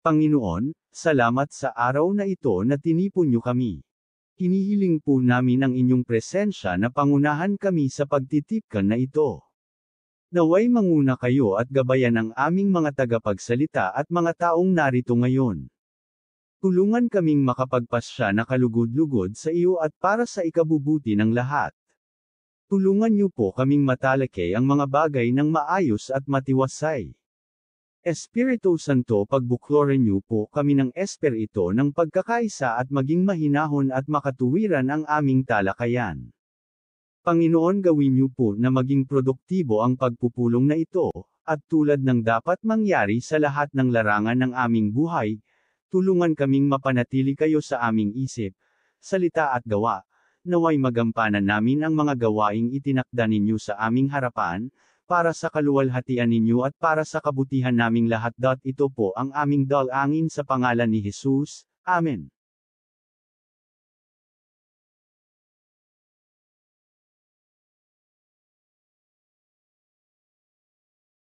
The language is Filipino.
Panginoon, salamat sa araw na ito na tinipon niyo kami. Hinihiling po namin ang inyong presensya na pangunahan kami sa pagtitipkan na ito. Naway manguna kayo at gabayan ang aming mga tagapagsalita at mga taong narito ngayon. Tulungan kaming makapagpasya na kalugod-lugod sa iyo at para sa ikabubuti ng lahat. Tulungan niyo po kaming matalakay ang mga bagay ng maayos at matiwasay. Espiritu Santo, pagbukloran niyo po kami ng espiritu ng pagkakaisa at maging mahinahon at makatuwiran ang aming talakayan. Panginoon, gawin niyo po na maging produktibo ang pagpupulong na ito, at tulad ng dapat mangyari sa lahat ng larangan ng aming buhay, tulungan kaming mapanatili kayo sa aming isip, salita at gawa, naway magampanan namin ang mga gawaing itinakda ninyo sa aming harapan, para sa kaluwalhatian ninyo at para sa kabutihan naming lahat. Ito po ang aming dalangin sa pangalan ni Jesus. Amen.